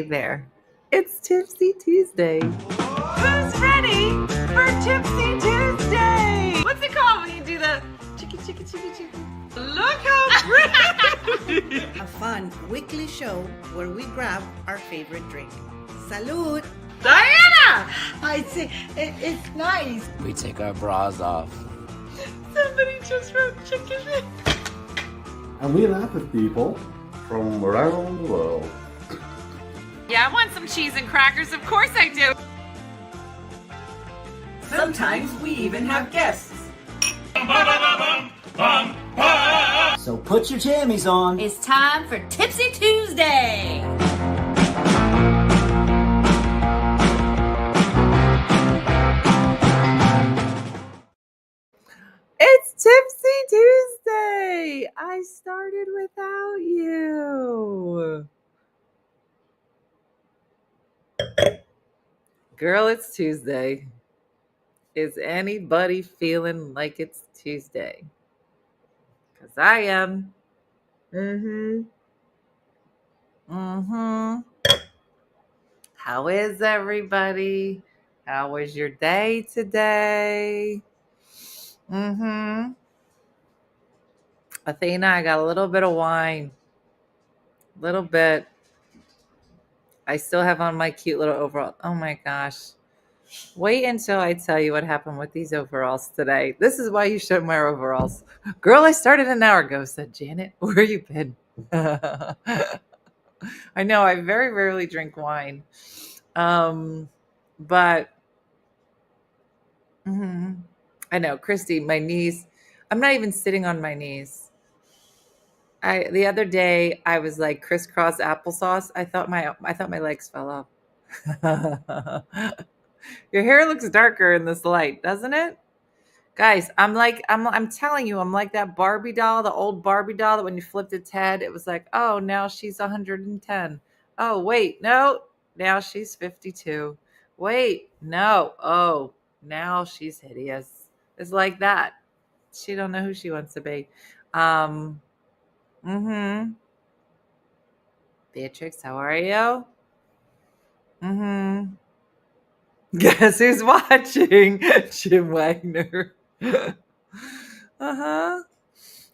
There. It's Tipsy Tuesday. Who's ready for Tipsy Tuesday? What's it called when you do the chicky chicky chicky chicky? Look how pretty! A fun weekly show where we grab our favorite drink. Salud! Diana! I say it's nice. We take our bras off. Somebody just wrote chicken. And we laugh at people from around the world. Yeah, I want some cheese and crackers. Of course I do. Sometimes we even have guests. So put your jammies on. It's time for Tipsy Tuesday. It's Tipsy Tuesday. I started without you. Girl, it's Tuesday. Is anybody feeling like it's Tuesday? Because I am. How is everybody? How was your day today? Athena, I got a little bit of wine. Little bit. I still have on my cute little overall. Oh my gosh. Wait until I tell you what happened with these overalls today. This is why you should wear overalls. Girl, I started an hour ago, said Janet. Where you been? I know I very rarely drink wine. But I know, Christy, my knees. I'm not even sitting on my knees. The other day I was like crisscross applesauce. I thought my legs fell off. Your hair looks darker in this light, doesn't it? Guys, I'm telling you, I'm like that Barbie doll, the old Barbie doll that when you flipped its head, it was like, oh, now she's 110. Oh, wait, no, now she's 52. Wait, no, oh, now she's hideous. It's like that. She don't know who she wants to be. Beatrix, how are you? Guess who's watching? Jim Wagner. I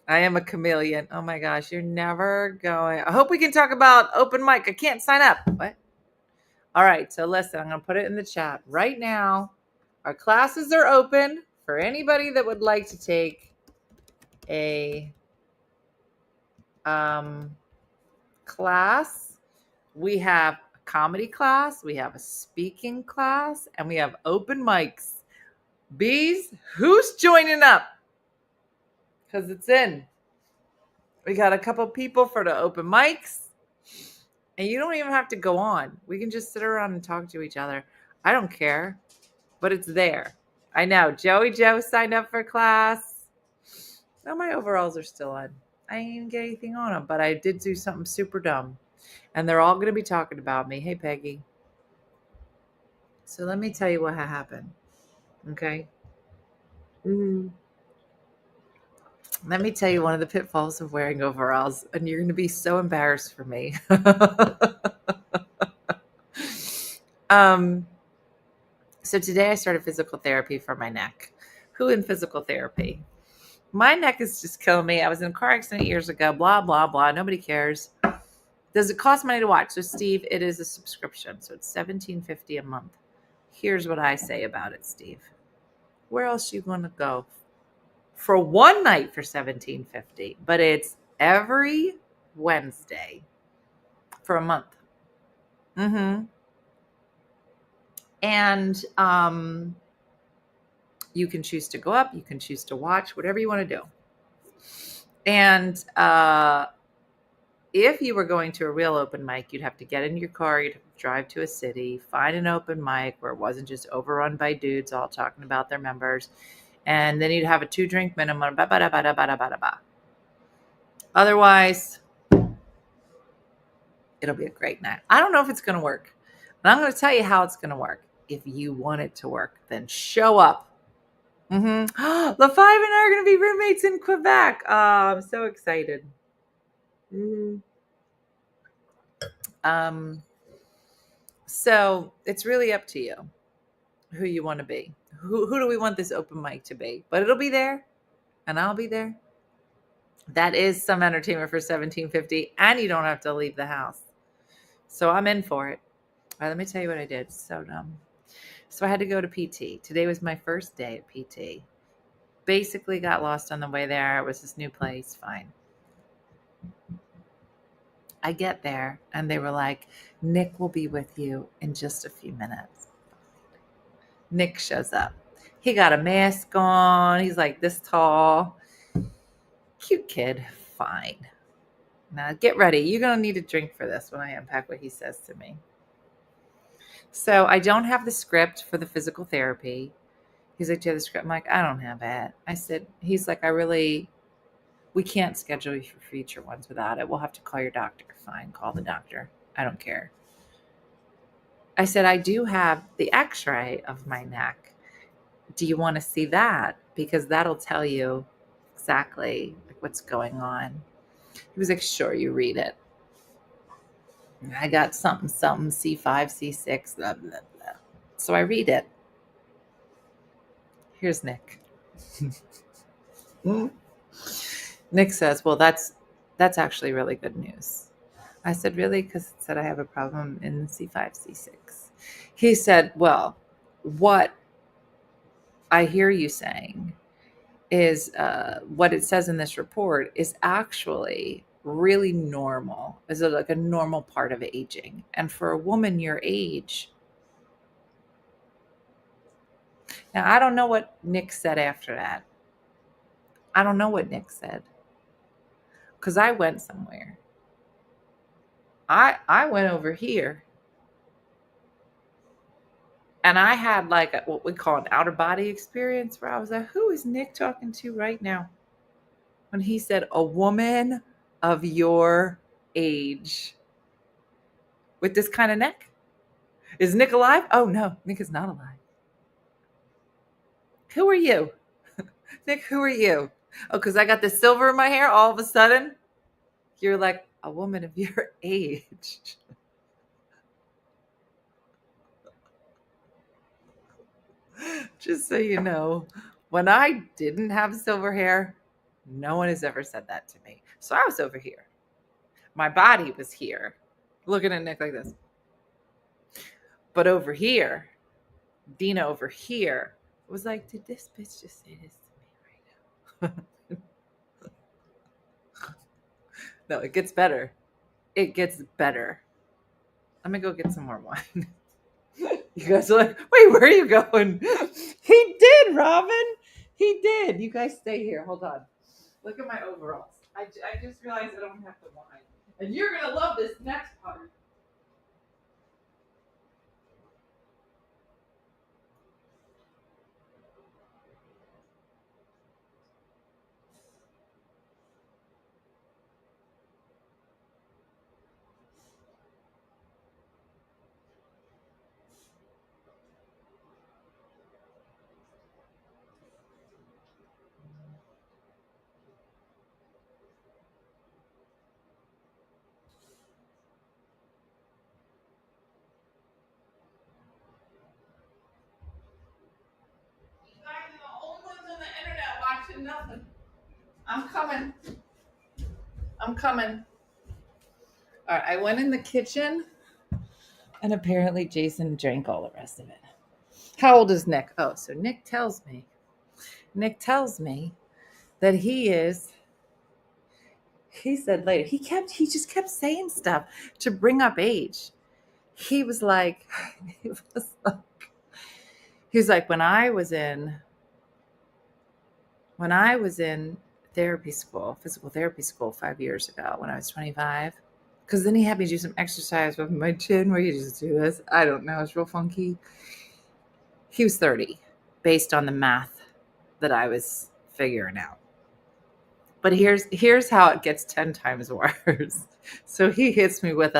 am a chameleon. Oh my gosh, you're never going. I hope we can talk about open mic. I can't sign up. What? All right, so listen, I'm going to put it in the chat right now. Our classes are open for anybody that would like to take a class. We have a comedy class, we have a speaking class, and we have open mics. Bees, who's joining up? Because it's in. We got a couple people for the open mics. And you don't even have to go on. We can just sit around and talk to each other. I don't care. But it's there. I know. Joey Joe signed up for class. No, my overalls are still on. I didn't even get anything on them. But I did do something super dumb. And they're all going to be talking about me. Hey, Peggy. So let me tell you what happened. Okay? Let me tell you one of the pitfalls of wearing overalls, and you're going to be so embarrassed for me. So today I started physical therapy for my neck. Who in physical therapy? My neck is just killing me. I was in a car accident years ago, blah, blah, blah. Nobody cares. Does it cost money to watch? So, Steve, it is a subscription. So it's $17.50 a month. Here's what I say about it, Steve. Where else are you going to go? For one night for $17.50, but it's every Wednesday for a month. And you can choose to go up, you can choose to watch, whatever you want to do. And if you were going to a real open mic, you'd have to get in your car, you'd have to drive to a city, find an open mic where it wasn't just overrun by dudes all talking about their members. And then you'd have a 2-drink minimum. Otherwise, it'll be a great night. I don't know if it's going to work, but I'm going to tell you how it's going to work. If you want it to work, then show up. LaFive and I are going to be roommates in Quebec. Oh, I'm so excited. So it's really up to you who you want to be. Who do we want this open mic to be? But it'll be there, and I'll be there. That is some entertainment for $17.50, and you don't have to leave the house. So I'm in for it. All right, let me tell you what I did. So dumb. So I had to go to PT. Today was my first day at PT. Basically got lost on the way there. It was this new place. Fine. I get there, and they were like, Nick will be with you in just a few minutes. Nick shows up. He got a mask on. He's like this tall. Cute kid. Fine. Now get ready. You're going to need a drink for this when I unpack what he says to me. So I don't have the script for the physical therapy. He's like, do you have the script? I'm like, I don't have it. I said, he's like, we can't schedule you for future ones without it. We'll have to call your doctor. Fine, call the doctor. I don't care. I said, I do have the x-ray of my neck. Do you want to see that? Because that'll tell you exactly what's going on. He was like, sure, you read it. I got something, C5, C6, blah, blah, blah. So I read it. Here's Nick. Nick says, well, that's actually really good news. I said, really? Because it said I have a problem in C5, C6. He said, well, what I hear you saying is what it says in this report is actually really normal. Is it like a normal part of aging? And for a woman your age, now I don't know what Nick said after that. I don't know what Nick said because I went somewhere. I went over here and I had like what we call an outer body experience where I was like, who is Nick talking to right now? When he said a woman of your age with this kind of neck. Is Nick alive? Oh no, Nick is not alive. Who are you? Nick, who are you? Oh, because I got the silver in my hair all of a sudden? You're like a woman of your age. Just so you know, when I didn't have silver hair, no one has ever said that to me. So I was over here. My body was here, looking at Nick like this. But over here, Dina over here was like, did this bitch just say this to me right now? No, it gets better. It gets better. Let me go get some more wine. You guys are like, wait, where are you going? He did, Robin. He did. You guys stay here. Hold on. Look at my overalls. I just realized I don't have the wine. And you're going to love this next part. Nothing. I'm coming. All right, I went in the kitchen and apparently Jason drank all the rest of it. How old is Nick? Oh, so Nick tells me that he said later, he just kept saying stuff to bring up age. He was like, when I was in therapy school, physical therapy school 5 years ago when I was 25, because then he had me do some exercise with my chin where you just do this. I don't know. It's real funky. He was 30 based on the math that I was figuring out. But here's how it gets 10 times worse. So he hits me with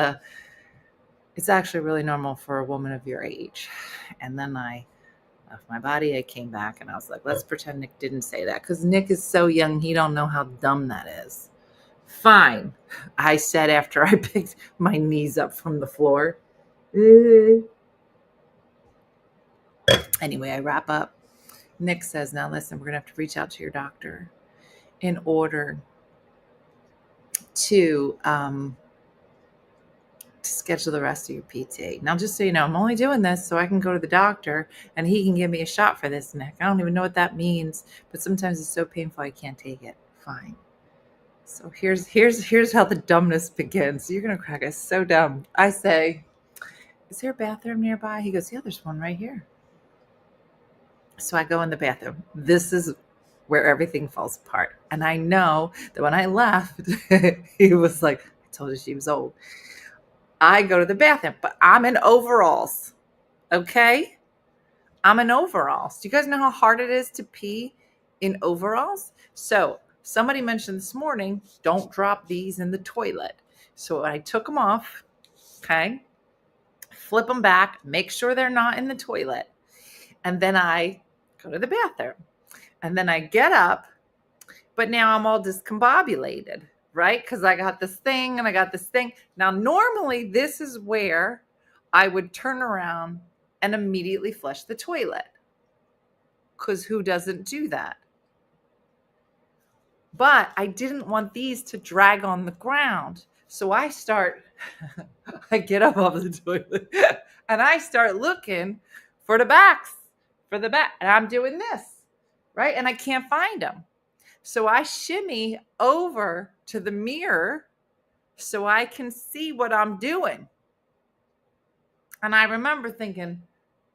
it's actually really normal for a woman of your age. And then I left my body. I came back and I was like, let's pretend Nick didn't say that. Because Nick is so young, he don't know how dumb that is. Fine. I said after I picked my knees up from the floor. Anyway, I wrap up. Nick says, now listen, we're going to have to reach out to your doctor in order to schedule the rest of your PT. Now, just so you know, I'm only doing this so I can go to the doctor and he can give me a shot for this, Nick. I don't even know what that means, but sometimes it's so painful I can't take it. Fine. So here's how the dumbness begins. You're gonna crack. It's so dumb. I say, is there a bathroom nearby? He goes, yeah, there's one right here. So I go in the bathroom. This is where everything falls apart. And I know that when I left, he was like, I told you she was old. I go to the bathroom, but I'm in overalls. Okay? I'm in overalls. Do you guys know how hard it is to pee in overalls? So somebody mentioned this morning, don't drop these in the toilet. So I took them off, okay? Flip them back, make sure they're not in the toilet. And then I go to the bathroom. And then I get up, but now I'm all discombobulated, right? Because I got this thing and I got this thing. Now, normally this is where I would turn around and immediately flush the toilet. Because who doesn't do that? But I didn't want these to drag on the ground. So I get up off the toilet and I start looking for the back. And I'm doing this, right? And I can't find them. So I shimmy over to the mirror so I can see what I'm doing. And I remember thinking,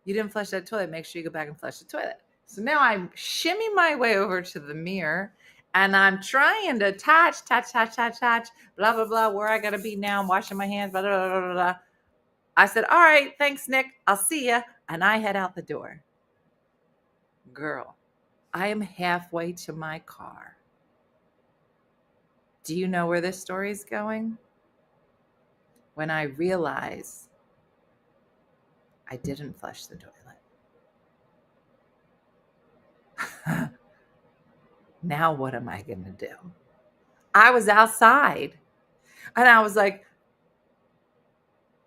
you didn't flush that toilet. Make sure you go back and flush the toilet. So now I shimmy my way over to the mirror and I'm trying to touch, blah, blah, blah, where I got to be now. I'm washing my hands, blah, blah, blah, blah, blah. I said, all right, thanks, Nick. I'll see ya. And I head out the door. Girl, I am halfway to my car. Do you know where this story is going? When I realize I didn't flush the toilet. Now what am I going to do? I was outside and I was like,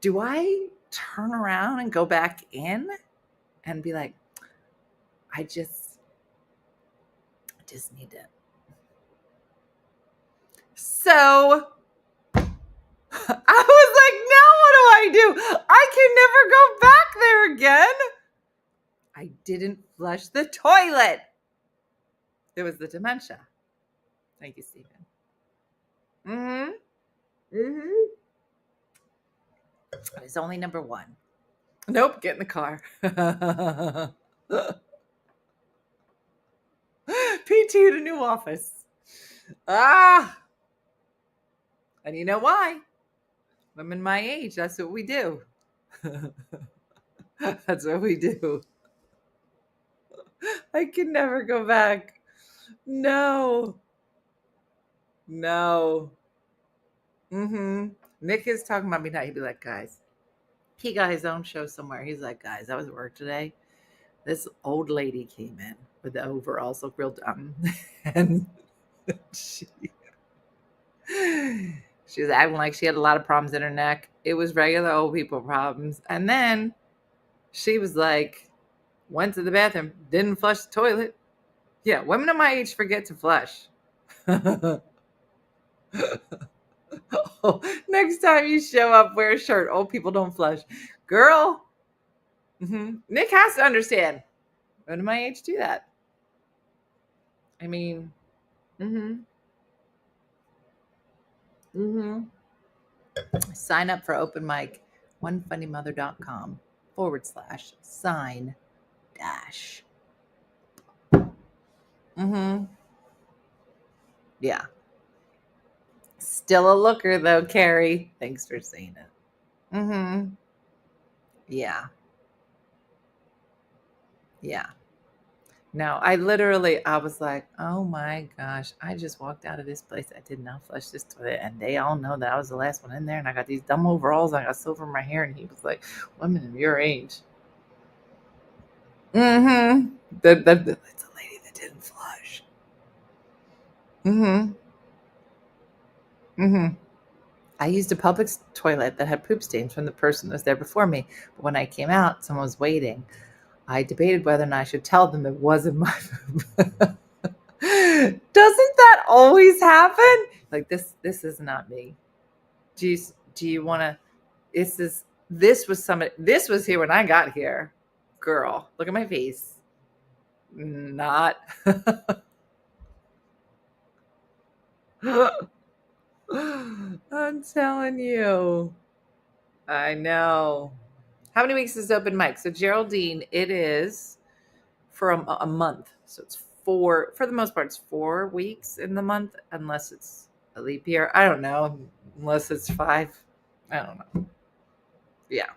do I turn around and go back in and be like, I just need to. So I was like, now what do I do? I can never go back there again. I didn't flush the toilet. It was the dementia. Thank you, Stephen. It's only number one. Nope, get in the car. PT to new office. And you know why? Women my age, that's what we do. That's what we do. I can never go back. No. Nick is talking about me now. He'd be like, guys, he got his own show somewhere. He's like, guys, I was at work today. This old lady came in with the overalls, look real dumb. And she was acting like she had a lot of problems in her neck. It was regular old people problems. And then she was like, went to the bathroom, didn't flush the toilet. Yeah, women of my age forget to flush. Oh, next time you show up, wear a shirt. Old people don't flush. Girl, Nick has to understand. Women of my age do that. I mean, sign up for open mic, onefunnymother.com/sign-. Yeah. Still a looker though, Carrie. Thanks for saying it. Yeah. No, I was like, oh my gosh, I just walked out of this place. I did not flush this toilet. And they all know that I was the last one in there. And I got these dumb overalls. And I got silver in my hair. And he was like, women of your age. That's a lady that didn't flush. I used a public toilet that had poop stains from the person that was there before me. But when I came out, someone was waiting. I debated whether or not I should tell them it wasn't my poop. Doesn't that always happen? Like this is not me. Do you want to? This was here when I got here. Girl, look at my face. Not. I'm telling you. I know. How many weeks is open mic? So Geraldine, it is for a month. So it's for the most part, it's 4 weeks in the month, unless it's a leap year. I don't know. Unless it's 5. I don't know. Yeah.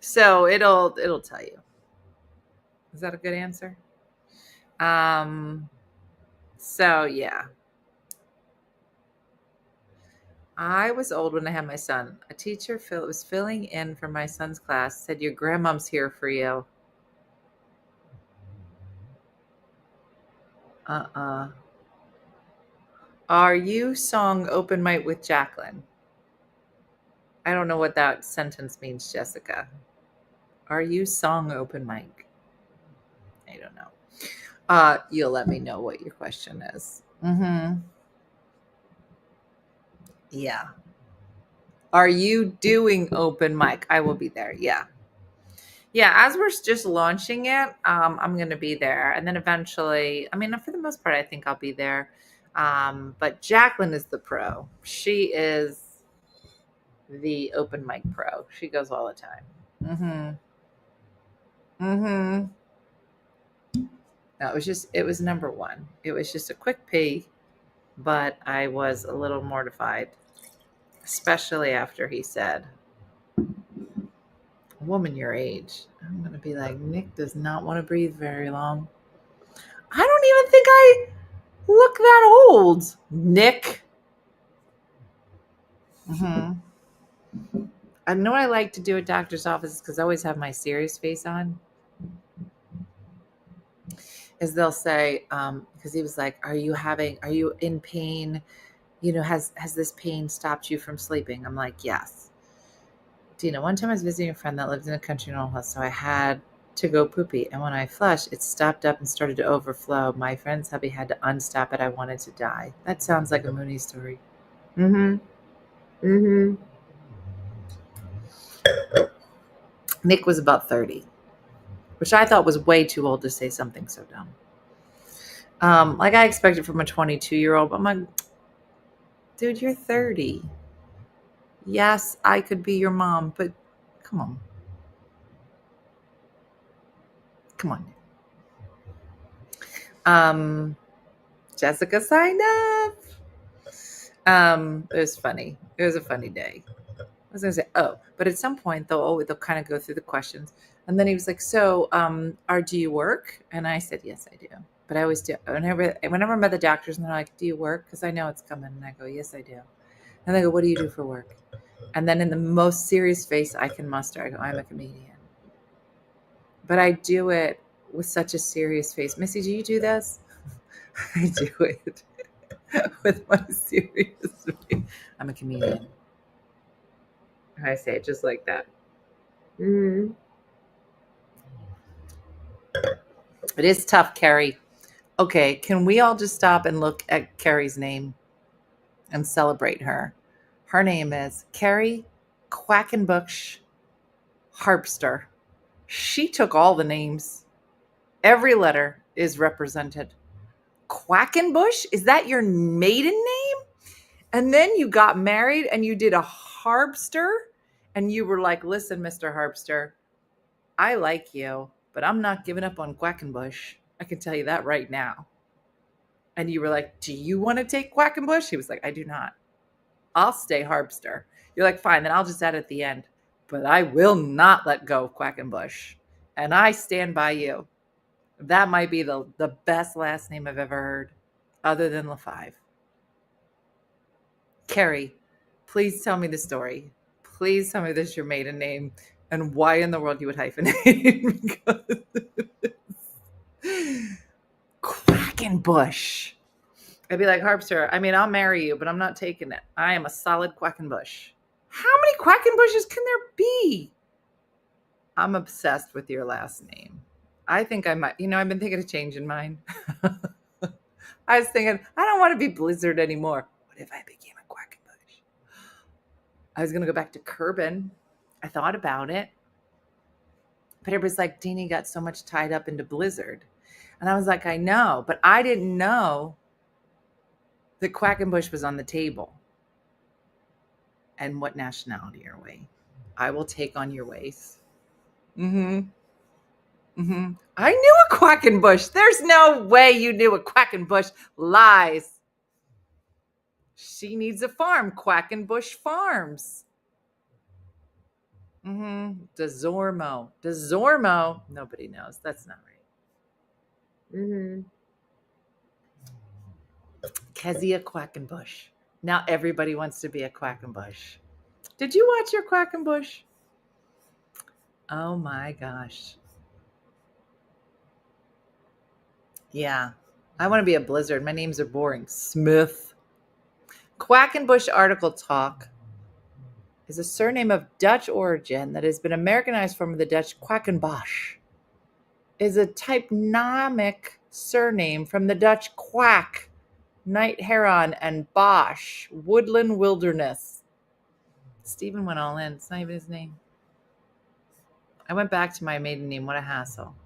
So it'll tell you. Is that a good answer? So yeah. I was old when I had my son. A teacher was filling in for my son's class, said, "Your grandmom's here for you." Are you song open mic with Jacqueline? I don't know what that sentence means, Jessica. Are you song open mic? I don't know. You'll let me know what your question is. Yeah. Are you doing open mic? I will be there. Yeah. Yeah, as we're just launching it, I'm going to be there. And then eventually, I mean, for the most part, I think I'll be there. But Jacqueline is the pro. She is the open mic pro. She goes all the time. No, it was number one. It was just a quick pee, but I was a little mortified, especially after he said, "A woman your age." I'm going to be like, Nick does not want to breathe very long. I don't even think I look that old, Nick. I know what I like to do at doctor's offices because I always have my serious face on. Is they'll say, because he was like, are you in pain? You know, has this pain stopped you from sleeping? I'm like, yes. Do you know, one time I was visiting a friend that lived in a country north, so I had to go poopy. And when I flushed, it stopped up and started to overflow. My friend's hubby had to unstop it. I wanted to die. That sounds like a Mooney story. Nick was about 30, which I thought was way too old to say something so dumb. Like I expected from a 22-year-old, but I'm like, dude, you're 30. Yes, I could be your mom, but come on. Jessica signed up. It was funny. It was a funny day. I was gonna say, but at some point they'll kind of go through the questions, and then he was like, "So, do you work?" And I said, "Yes, I do." But I always do. Whenever I'm at the doctors, and they're like, "Do you work?" Because I know it's coming, and I go, "Yes, I do." And they go, "What do you do for work?" And then in the most serious face I can muster, I go, "I'm a comedian." But I do it with such a serious face. Missy, do you do this? I do it with my serious face. I'm a comedian. I say it just like that. It is tough, Carrie. Okay, can we all just stop and look at Carrie's name and celebrate her? Her name is Carrie Quackenbush Harpster. She took all the names. Every letter is represented. Quackenbush? Is that your maiden name? And then you got married and you did a harpster and you were like, "Listen, Mr. Harpster, I like you, but I'm not giving up on Quackenbush. I can tell you that right now." And you were like, "Do you want to take Quackenbush?" He was like, "I do not. I'll stay Harpster." You're like, "Fine, then I'll just add at the end. But I will not let go of Quackenbush. And I stand by you." That might be the best last name I've ever heard, other than LaFive. Carrie, please tell me the story. Please tell me this is your maiden name and why in the world you would hyphenate. Because Quackenbush. I'd be like, Harpster, I mean, I'll marry you, but I'm not taking it. I am a solid Quackenbush. How many Quackenbushes can there be? I'm obsessed with your last name. I think I might, I've been thinking of changing mine. I was thinking, I don't want to be Blizzard anymore. What if I became a Quackenbush? I was going to go back to Kerbin. I thought about it. But it was like, Deanie got so much tied up into Blizzard. And I was like, I know, but I didn't know that Quackenbush was on the table. And what nationality are we? I will take on your ways. I knew a Quackenbush. There's no way you knew a Quackenbush. Lies. She needs a farm. Quackenbush Farms. DeZormo. DeZormo. Nobody knows. That's not right. Kezia Quackenbush. Now everybody wants to be a Quackenbush. Did you watch your Quackenbush? Oh my gosh. Yeah. I want to be a Blizzard. My names are boring. Smith. Quackenbush Article Talk is a surname of Dutch origin that has been Americanized from the Dutch Quackenbosch. Is a typonymic surname from the Dutch quack, night heron, and bosch, woodland wilderness. Stephen went all in. It's not even his name. I went back to my maiden name. What a hassle.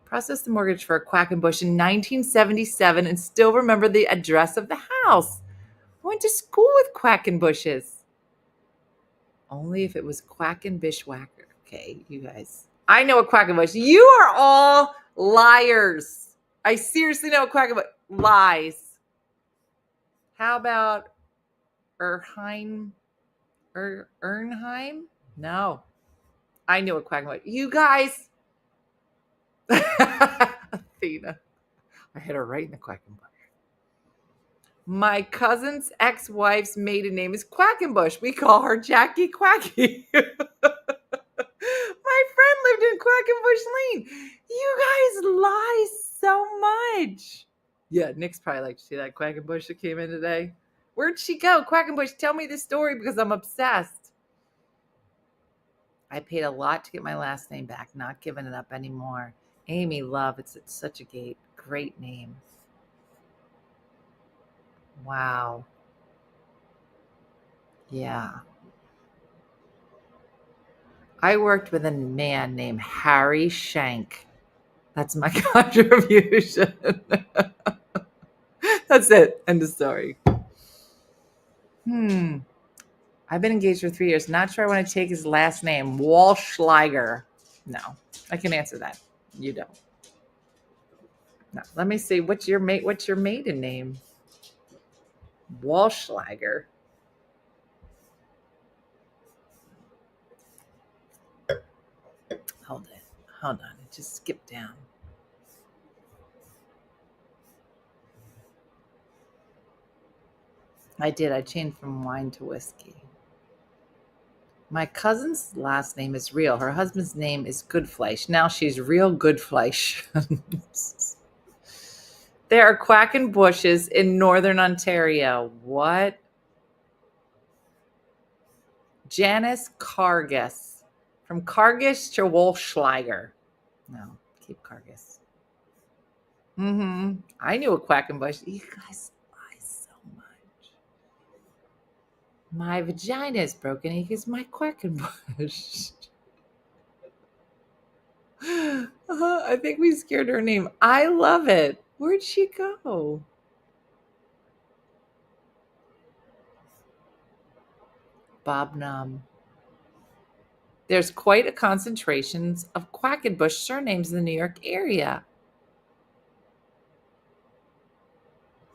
Processed the mortgage for a Quackenbush in 1977 and still remember the address of the house. I went to school with Quackenbushes. Only if it was Quackenbishwacker. Okay, you guys. I know a Quackenbush. You are all liars. I seriously know a Quackenbush. Lies. How about Ernheim? No. I knew a Quackenbush. You guys. Athena. I hit her right in the Quackenbush. My cousin's ex-wife's maiden name is Quackenbush. We call her Jackie Quacky. My friend lived in Quackenbush Lane. You guys lie so much. Yeah, Nick's probably like, see that Quackenbush that came in today? Where'd she go? Quackenbush, tell me the story because I'm obsessed. I paid a lot to get my last name back, not giving it up anymore. Amy Love, it's such a great name. Wow. Yeah. I worked with a man named Harry Shank. That's my contribution. That's it. End of story. I've been engaged for 3 years. Not sure I want to take his last name. Walschlager. No, I can answer that. You don't. No. Let me see. What's your maiden name? Walschlager. Hold on. It just skipped down. I did. I changed from wine to whiskey. My cousin's last name is real. Her husband's name is Goodfleisch. Now she's real Goodfleisch. There are Quackenbushes in Northern Ontario. What? Janice Cargis. From Cargis to Walschlager. No, keep Cargis. I knew a Quackenbush. You guys lie so much. My vagina is broken because my Quackenbush. I think we scared her name. I love it. Where'd she go? Bob Num. There's quite a concentration of Quackenbush surnames in the New York area.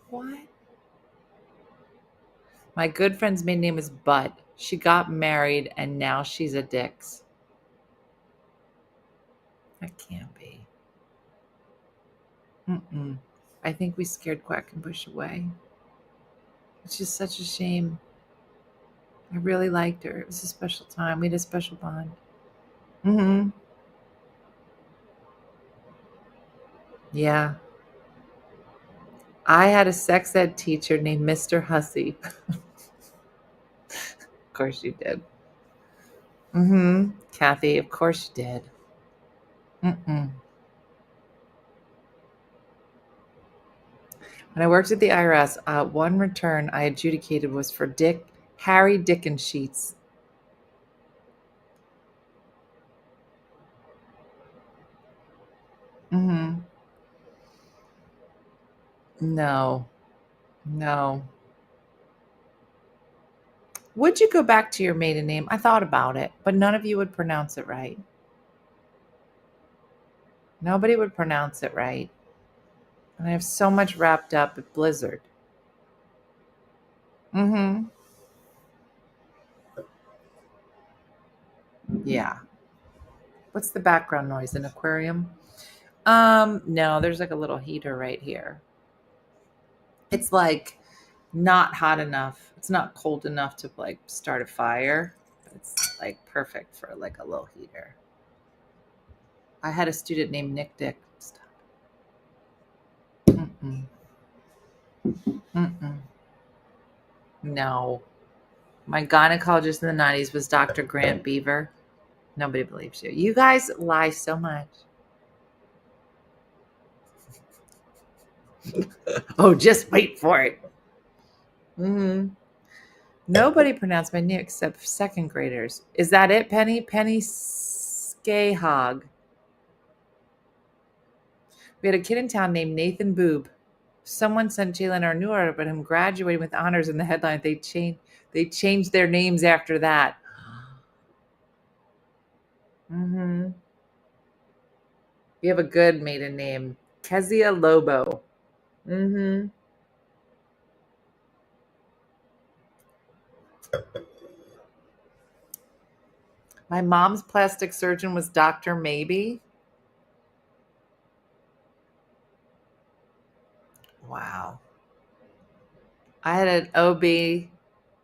What? My good friend's maiden name is Butt. She got married and now she's a Dix. That can't be. I think we scared Quackenbush away. It's just such a shame. I really liked her. It was a special time. We had a special bond. Yeah. I had a sex ed teacher named Mr. Hussey. Of course you did. Kathy, of course you did. When I worked at the IRS, one return I adjudicated was for Harry Dickens sheets. No. Would you go back to your maiden name? I thought about it, but none of you would pronounce it right. Nobody would pronounce it right. And I have so much wrapped up at Blizzard. Yeah. What's the background noise? An aquarium? No, there's like a little heater right here. It's like not hot enough. It's not cold enough to like start a fire. But it's like perfect for like a little heater. I had a student named Nick Dick. Stop. No. My gynecologist in the 90s was Dr. Grant Beaver. Nobody believes you. You guys lie so much. Oh, just wait for it. Nobody pronounced my name except second graders. Is that it, Penny? Penny Skahog. We had a kid in town named Nathan Boob. Someone sent Jalen our new article about him graduating with honors in the headline. They changed their names after that. We have a good maiden name, Kezia Lobo. My mom's plastic surgeon was Dr. Maybe. Wow. I had an OB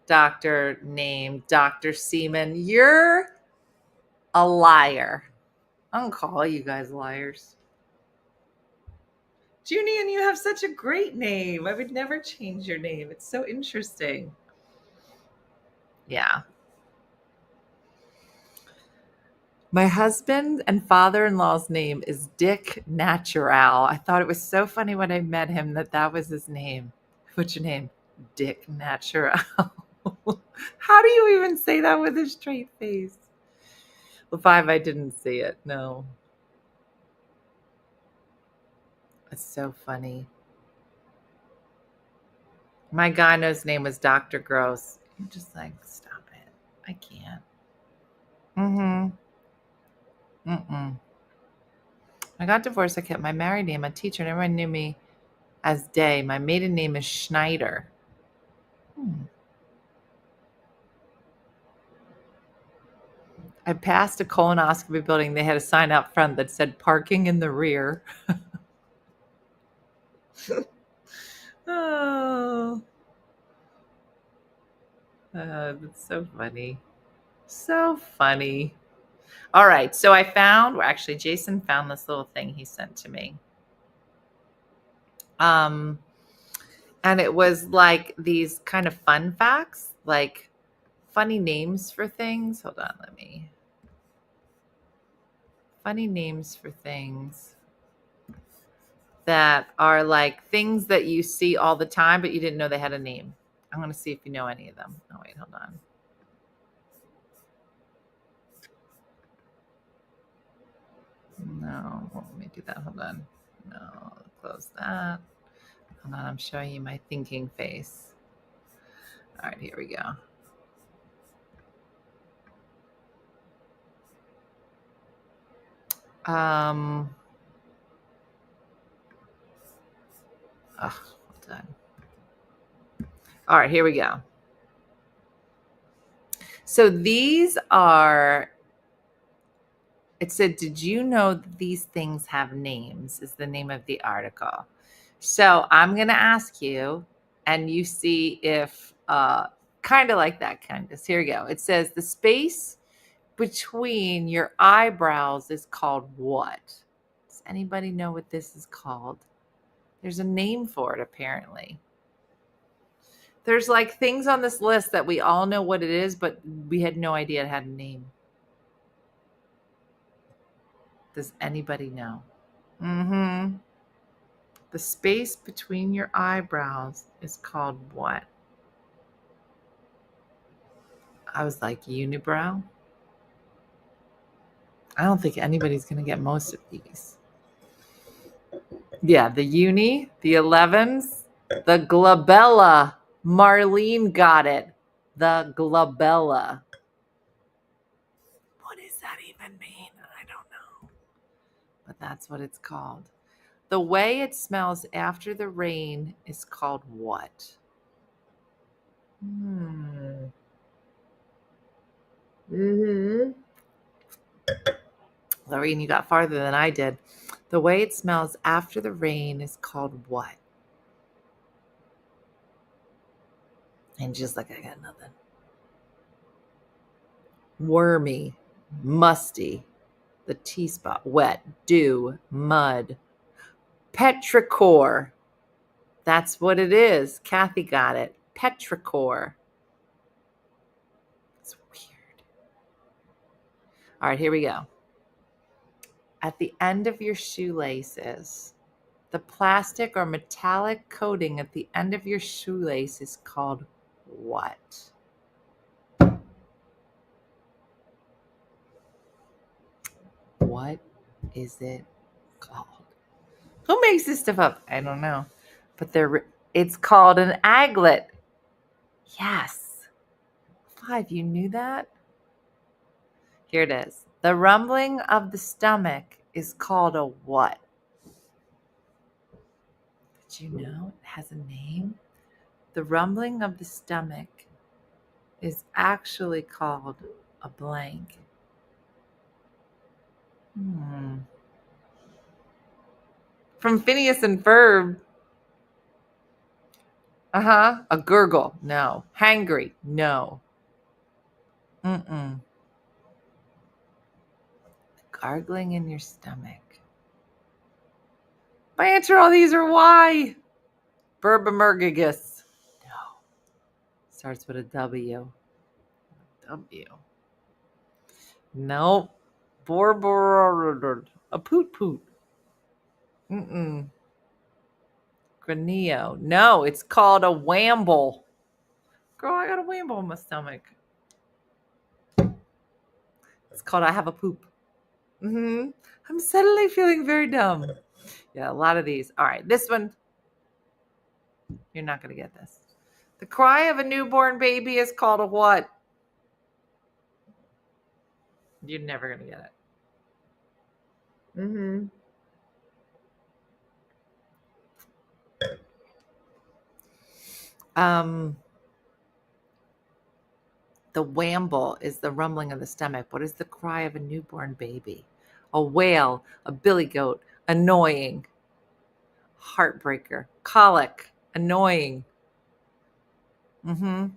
doctor named Dr. Seaman. You're a liar. I don't call you guys liars. Junie, and you have such a great name. I would never change your name. It's so interesting. Yeah. My husband and father-in-law's name is Dick Natural. I thought it was so funny when I met him that was his name. What's your name? Dick Natural. How do you even say that with a straight face? Well, 5, I didn't see it. No. It's so funny. My gyno's name was Dr. Gross. I'm just like, stop it. I can't. I got divorced. I kept my married name, a teacher, and everyone knew me as Day. My maiden name is Schneider. I passed a colonoscopy building. They had a sign out front that said parking in the rear. Oh, that's so funny. So funny. All right. So actually, Jason found this little thing he sent to me. And it was like these kind of fun facts, like funny names for things. Hold on, funny names for things that are like things that you see all the time, but you didn't know they had a name. I'm going to see if you know any of them. Oh, wait, hold on. No, let me do that. Hold on. No, close that. Hold on, I'm showing you my thinking face. All right, here we go. Hold on. All right, here we go. So these are, it said, did you know these things have names is the name of the article. So I'm going to ask you, and you see if, kind of like that, Candace. Here we go. It says the space between your eyebrows is called what? Does anybody know what this is called? There's a name for it, apparently. There's like things on this list that we all know what it is, but we had no idea it had a name. Does anybody know? Mm-hmm. The space between your eyebrows is called what? I was like, unibrow? I don't think anybody's going to get most of these. Yeah, the uni, the 11s, the glabella. Marlene got it. The glabella. What does that even mean? I don't know. But that's what it's called. The way it smells after the rain is called what? Lorraine, you got farther than I did. The way it smells after the rain is called what? And just like I got nothing. Wormy, musty, the T-spot, wet, dew, mud, petrichor. That's what it is. Kathy got it. Petrichor. It's weird. All right, here we go. At the end of your shoelaces, the plastic or metallic coating at the end of your shoelace is called what? What is it called? Who makes this stuff up? I don't know. But it's called an aglet. Yes. 5, you knew that? Here it is. The rumbling of the stomach is called a what? Did you know it has a name? The rumbling of the stomach is actually called a blank. From Phineas and Ferb. A gurgle. No. Hangry. No. Gargling in your stomach. My answer, all these are why. Burbamergigus. No. Starts with a W. W. Nope. A poot poot. Graneo. No, it's called a wamble. Girl, I got a wamble in my stomach. It's called I have a poop. I'm suddenly feeling very dumb. Yeah, a lot of these. All right, this one. You're not going to get this. The cry of a newborn baby is called a what? You're never going to get it. The wamble is the rumbling of the stomach. What is the cry of a newborn baby? A wail, a billy goat, annoying, heartbreaker, colic, annoying. No,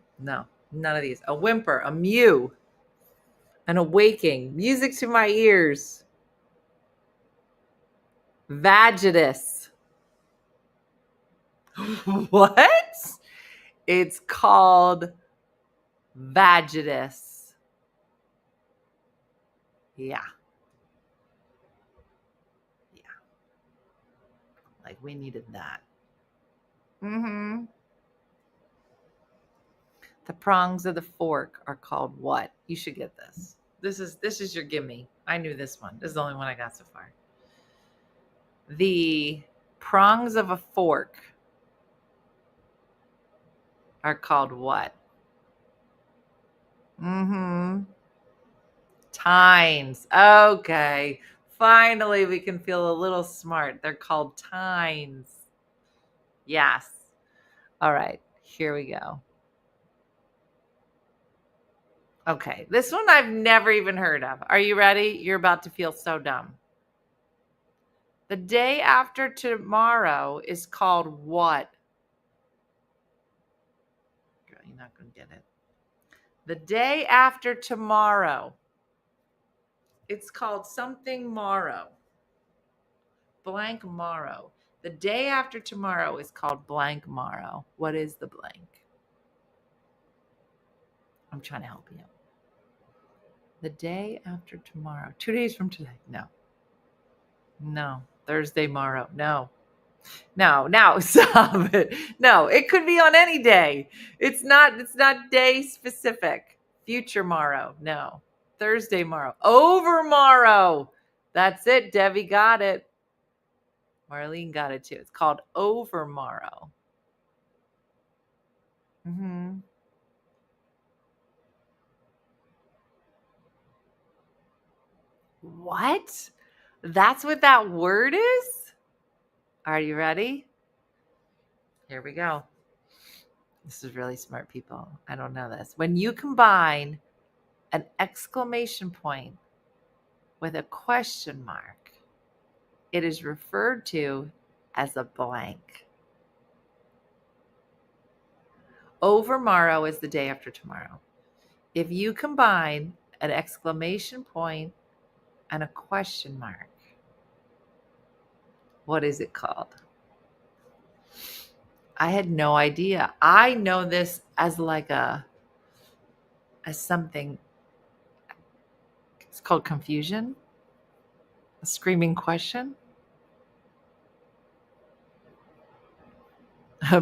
none of these. A whimper, a mew, an awaking, music to my ears, vagitus. What? It's called vagitus. Yeah. Like we needed that. The prongs of the fork are called what? You should get this. This is your gimme. I knew this one. This is the only one I got so far. The prongs of a fork are called what? Tines. Okay. Finally, we can feel a little smart. They're called tines. Yes. All right. Here we go. Okay. This one I've never even heard of. Are you ready? You're about to feel so dumb. The day after tomorrow is called what? Girl, you're not going to get it. The day after tomorrow. It's called something morrow. Blank morrow. The day after tomorrow is called blank morrow. What is the blank? I'm trying to help you. The day after tomorrow. 2 days from today. No. No. Thursday morrow. No. No, stop it. No, it could be on any day. It's not day specific. Future morrow. No. Thursday morrow. Over morrow. That's it. Debbie got it. Marlene got it too. It's called over morrow. Mm-hmm. What? That's what that word is? Are you ready? Here we go. This is really smart, people. I don't know this. When you combine an exclamation point with a question mark, it is referred to as a blank. Over morrow is the day after tomorrow. If you combine an exclamation point and a question mark, what is it called? I had no idea. I know this as as something. It's called confusion. A screaming question.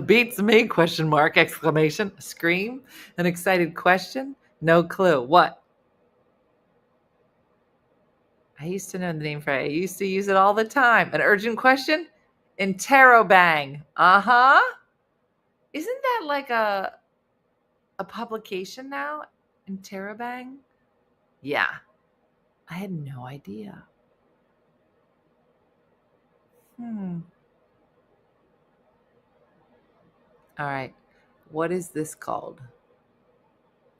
Beats me, question mark, exclamation, scream, an excited question, no clue. What? I used to know the name for it. I used to use it all the time. An urgent question? Interrobang. Uh-huh. Isn't that like a publication now? Interrobang? Yeah. I had no idea. All right. What is this called?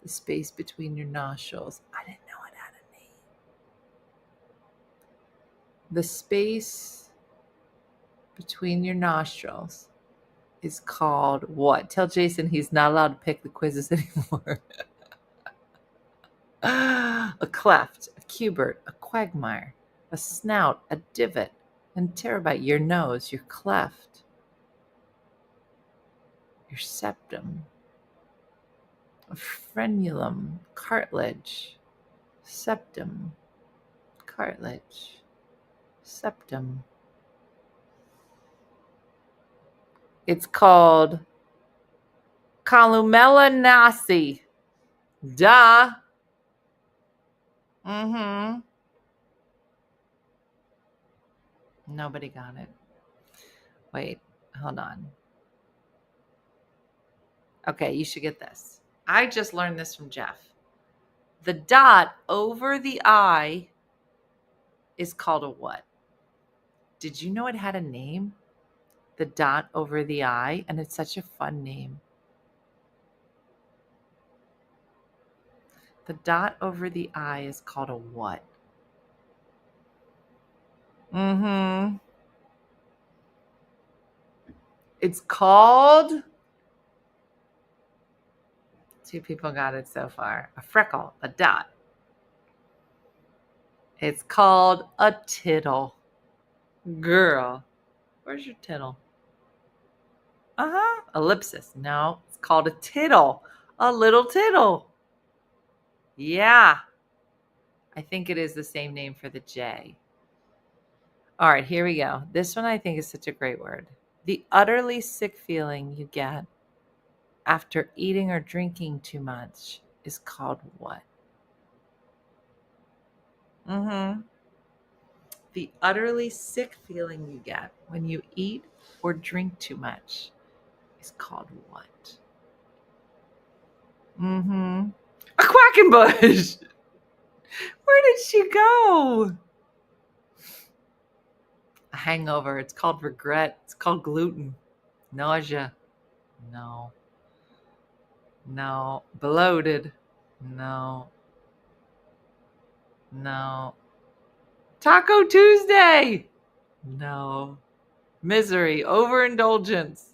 The space between your nostrils. I didn't know it had a name. The space between your nostrils is called what? Tell Jason he's not allowed to pick the quizzes anymore. A cleft, a cubert, a quagmire, a snout, a divot, and terabyte, your nose, your cleft, your septum, a frenulum, cartilage, septum, cartilage, septum. It's called columella nasi. Duh. Mm-hmm. Nobody got it. Wait, hold on. Okay, you should get this. I just learned this from Jeff. The dot over the I is called a what? Did you know it had a name? The dot over the I, and it's such a fun name. The dot over the I is called a what? Mm-hmm. It's called... Two people got it so far. A freckle, a dot. It's called a tittle. Girl, where's your tittle? Uh-huh. Ellipsis. No, it's called a tittle. A little tittle. Yeah. I think it is the same name for the J. All right, here we go. This one I think is such a great word. The utterly sick feeling you get after eating or drinking too much is called what? Mm-hmm. The utterly sick feeling you get when you eat or drink too much is called what? Mm-hmm. A quackenbush. Where did she go? A hangover. It's called regret. It's called gluten. Nausea. No. No. Bloated. No. No. Taco Tuesday. No. Misery. Overindulgence.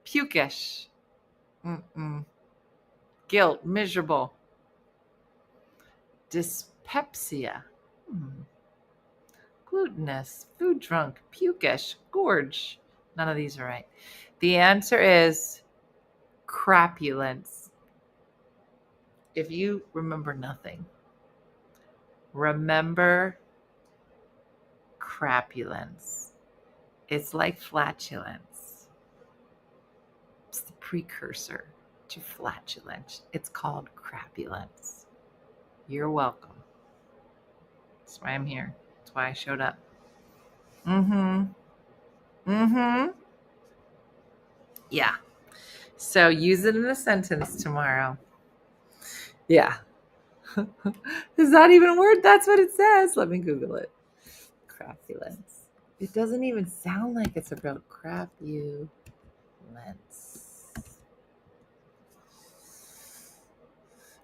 Pukish. Mm-mm. Guilt. Miserable. Dyspepsia. glutinous, food drunk, pukish, gorge. None of these are right. The answer is crapulence. If you remember nothing, remember crapulence. It's like flatulence. It's the precursor to flatulence. It's called crapulence. You're welcome. That's why I'm here. That's why I showed up. Yeah. So use it in a sentence tomorrow. Yeah. Is that even a word? That's what it says. Let me Google it. Crapulence. It doesn't even sound like it's about crapulence.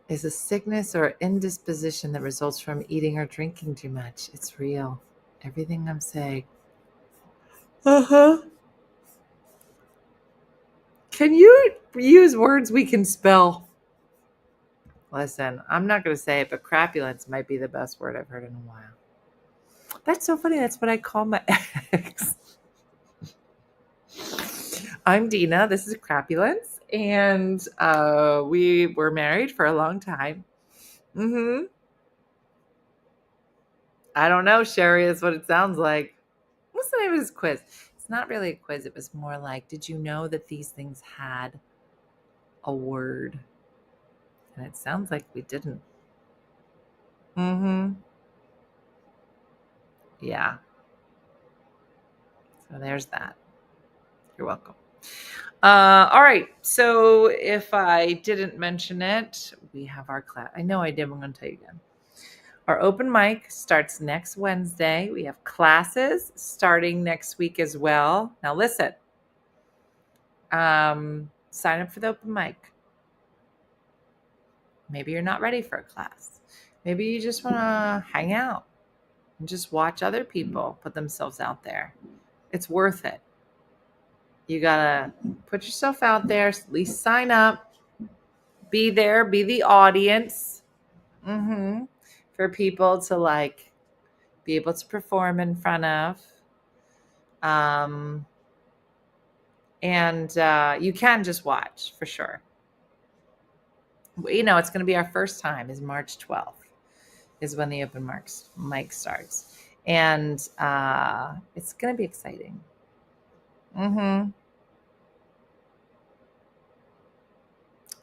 Is a sickness or indisposition that results from eating or drinking too much. It's real. Everything I'm saying. Can you use words we can spell? Listen, I'm not going to say it, but crapulence might be the best word I've heard in a while. That's so funny. That's what I call my ex. I'm Dina. This is crapulence. And we were married for a long time. I don't know, Sherry. That's what it sounds like. What's the name of this quiz? It's not really a quiz. It was more like, did you know that these things had a word? And it sounds like we didn't. Yeah. So there's that. You're welcome. All right. So if I didn't mention it, we have our class. I know I did. I'm going to tell you again. Our open mic starts next Wednesday. We have classes starting next week as well. Now listen. Sign up for the open mic. Maybe you're not ready for a class. Maybe you just want to hang out and just watch other people put themselves out there. It's worth it. You got to put yourself out there, at least sign up, be there, be the audience for people to like be able to perform in front of. And you can just watch for sure. You know, it's going to be our first time is March 12th is when the open mic starts. And it's going to be exciting.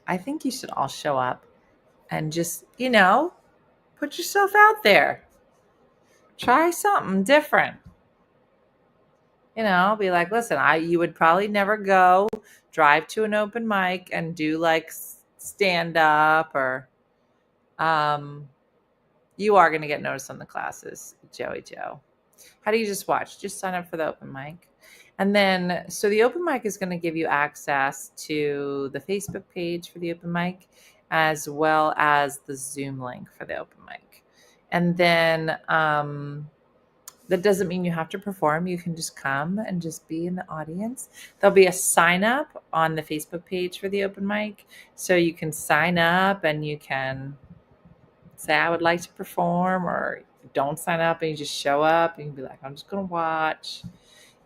I think you should all show up and just, you know, put yourself out there. Try something different. You know, be like, listen, you would probably never go drive to an open mic and do like stand up or you are going to get noticed on the classes, Joey Joe. How do you just watch? Just sign up for the open mic. And then, so the open mic is going to give you access to the Facebook page for the open mic, as well as the Zoom link for the open mic. And then that doesn't mean you have to perform. You can just come and just be in the audience. There'll be a sign up on the Facebook page for the open mic. So you can sign up and you can say, I would like to perform, or don't sign up and you just show up and you can be like, I'm just going to watch.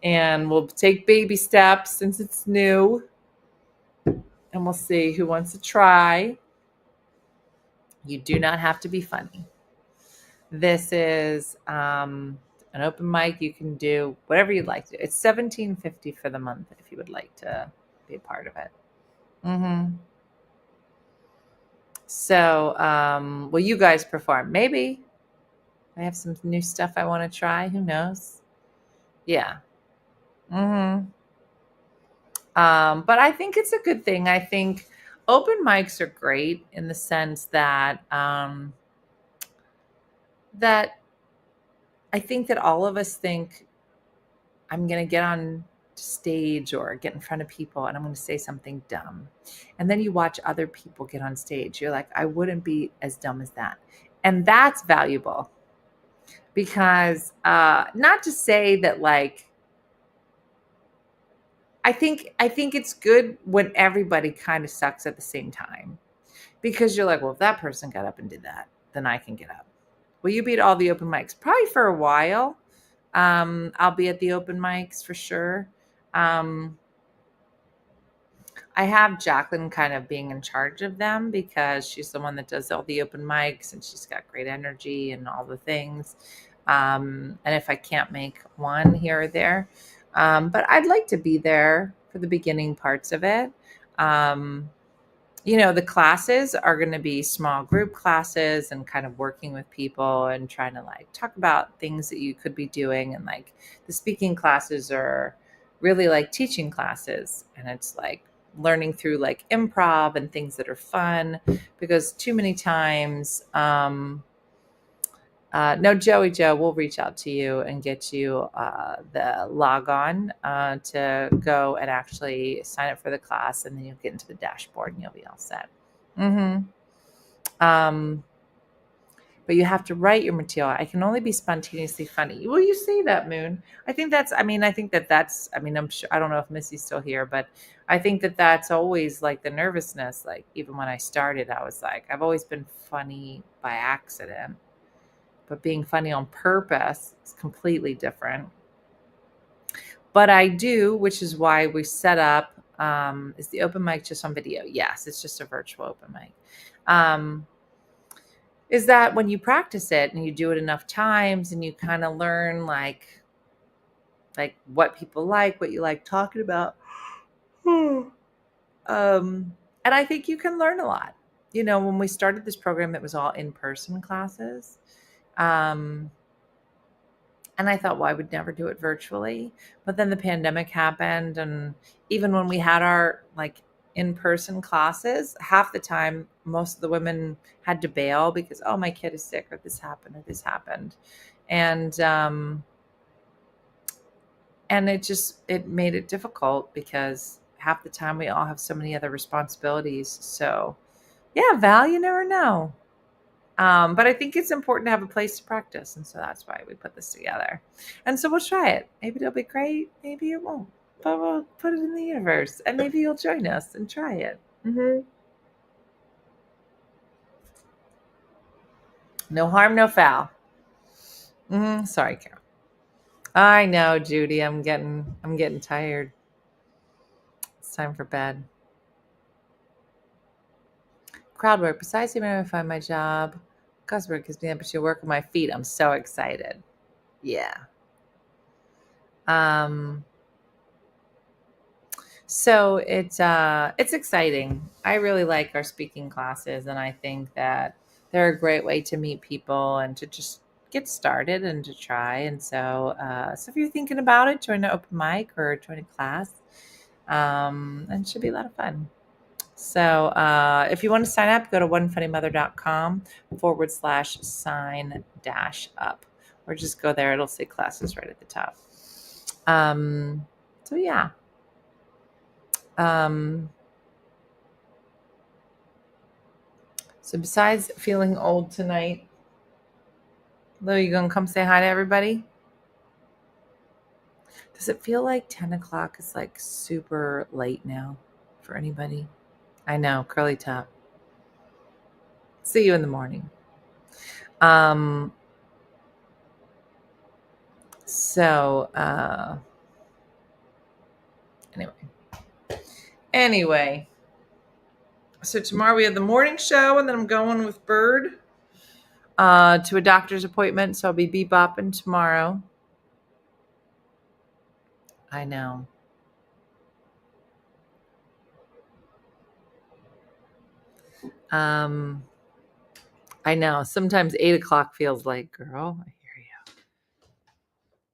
And we'll take baby steps since it's new. And we'll see who wants to try. You do not have to be funny. This is an open mic. You can do whatever you'd like to. It's $17.50 for the month if you would like to be a part of it. So, will you guys perform? Maybe. I have some new stuff I want to try. Who knows? Yeah. But I think it's a good thing. I think open mics are great in the sense that that I think that all of us think I'm going to get on stage or get in front of people and I'm going to say something dumb. And then you watch other people get on stage. You're like, I wouldn't be as dumb as that. And that's valuable because not to say that like, I think it's good when everybody kind of sucks at the same time because you're like, well, if that person got up and did that, then I can get up. Will you be at all the open mics? Probably for a while, I'll be at the open mics for sure. I have Jacqueline kind of being in charge of them because she's the one that does all the open mics and she's got great energy and all the things. And if I can't make one here or there, but I'd like to be there for the beginning parts of it. The classes are going to be small group classes and kind of working with people and trying to like talk about things that you could be doing. And like the speaking classes are really like teaching classes, and it's like learning through like improv and things that are fun, because too many times, no, Joey Joe, we'll reach out to you and get you the log on to go and actually sign up for the class, and then you'll get into the dashboard and you'll be all set. But you have to write your material. I can only be spontaneously funny. Well, you say that, Moon. I think that's, I'm sure, I don't know if Missy's still here, but I think that that's always like the nervousness. Like even when I started, I was like, I've always been funny by accident, but being funny on purpose is completely different. But I do, which is why we set up, is the open mic just on video? Yes, it's just a virtual open mic. Is that when you practice it and you do it enough times and you kind of learn like what people like, what you like talking about. And I think you can learn a lot. When we started this program, it was all in-person classes. And I thought, well, I would never do it virtually. But then the pandemic happened. And even when we had our like in-person classes, half the time, most of the women had to bail because, oh, my kid is sick, or this happened, or this happened. And it made it difficult because half the time we all have so many other responsibilities. So yeah, Val, you never know. But I think it's important to have a place to practice. And so that's why we put this together. And so we'll try it. Maybe it'll be great. Maybe it won't. But we'll put it in the universe. And maybe you'll join us and try it. No harm, no foul. Sorry, Carol. I know, Judy. I'm getting tired. It's time for bed. Crowd work. Besides even if I find my job, customer gives me the opportunity to work with my feet. I'm so excited. Yeah. So it's exciting. I really like our speaking classes, and I think that they're a great way to meet people and to just get started and to try. And so if you're thinking about it, join an open mic or join a class. And it should be a lot of fun. So if you want to sign up, go to onefunnymother.com/sign-up, or just go there. It'll say classes right at the top. So yeah. So besides feeling old tonight, Lou, you gonna come say hi to everybody? Does it feel like 10 o'clock is like super late now for anybody? I know, curly top. See you in the morning. Anyway, so tomorrow we have the morning show, and then I'm going with Bird to a doctor's appointment, so I'll be bebopping tomorrow. I know. I know. Sometimes 8 o'clock feels like, girl, I hear you.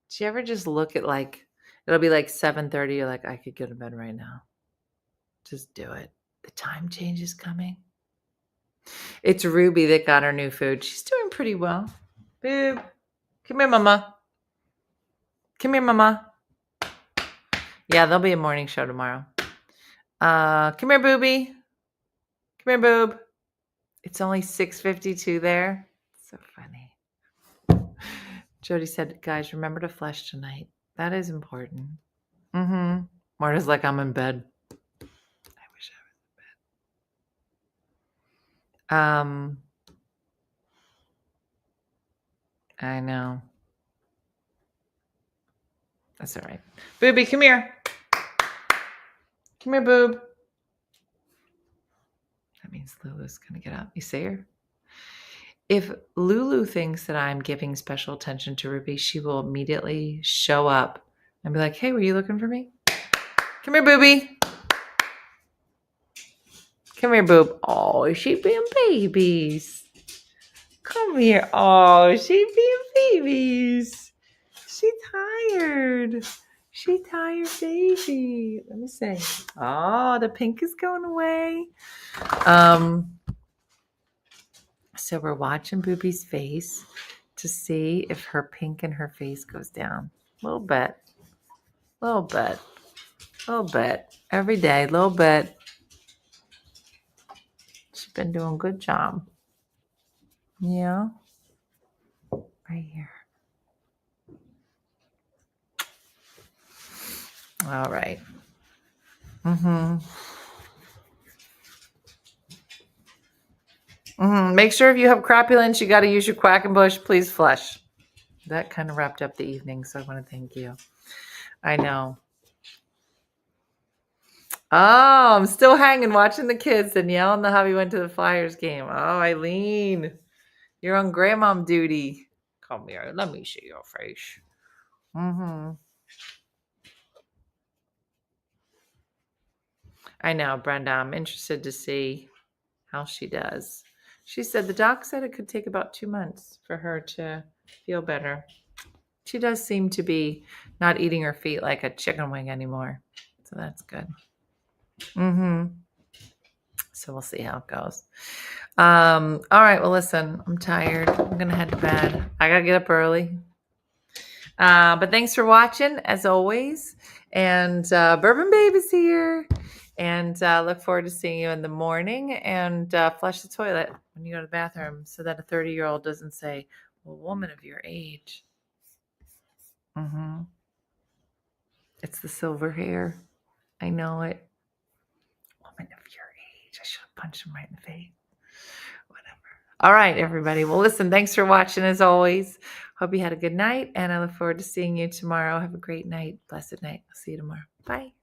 Do you ever just look at like, it'll be like 7:30, you're like, I could go to bed right now. Just do it. The time change is coming. It's Ruby that got her new food. She's doing pretty well. Boob. Come here, mama. Come here, mama. Yeah, there'll be a morning show tomorrow. Come here, booby. Come here, boob. It's only 6:52 there. So funny. Jody said, guys, remember to flush tonight. That is important. Marta's like, I'm in bed. I wish I was in bed. I know. That's all right. Booby, come here. Come here, boob. That means Lulu's going to get up. You see her? If Lulu thinks that I'm giving special attention to Ruby, she will immediately show up and be like, hey, were you looking for me? Come here, booby. Come here, boob. Oh, she being babies. Come here. Oh, she being babies. She tired. She tired, baby. Let me see. Oh, the pink is going away. So we're watching Booby's face to see if her pink in her face goes down. A little bit. A little bit. A little bit. Every day, a little bit. She's been doing a good job. Yeah. Right here. All right. Make sure if you have crapulence, you got to use your Quackenbush. Please flush. That kind of wrapped up the evening, so I want to thank you. I know. Oh, I'm still hanging watching the kids. Danielle and the hubby went to the Flyers game. Oh, Eileen, you're on grandmom duty. Come here. Let me see your face. I know, Brenda. I'm interested to see how she does. She said the doc said it could take about 2 months for her to feel better. She does seem to be not eating her feet like a chicken wing anymore. So that's good. So we'll see how it goes. All right. Well, listen, I'm tired. I'm going to head to bed. I got to get up early. But thanks for watching, as always. And Bourbon Babe is here. And look forward to seeing you in the morning. And flush the toilet when you go to the bathroom so that a 30-year-old doesn't say, well, woman of your age. It's the silver hair. I know it. Woman of your age. I should have punched him right in the face. Whatever. All right, everybody. Well, listen, thanks for watching as always. Hope you had a good night, and I look forward to seeing you tomorrow. Have a great night. Blessed night. I'll see you tomorrow. Bye.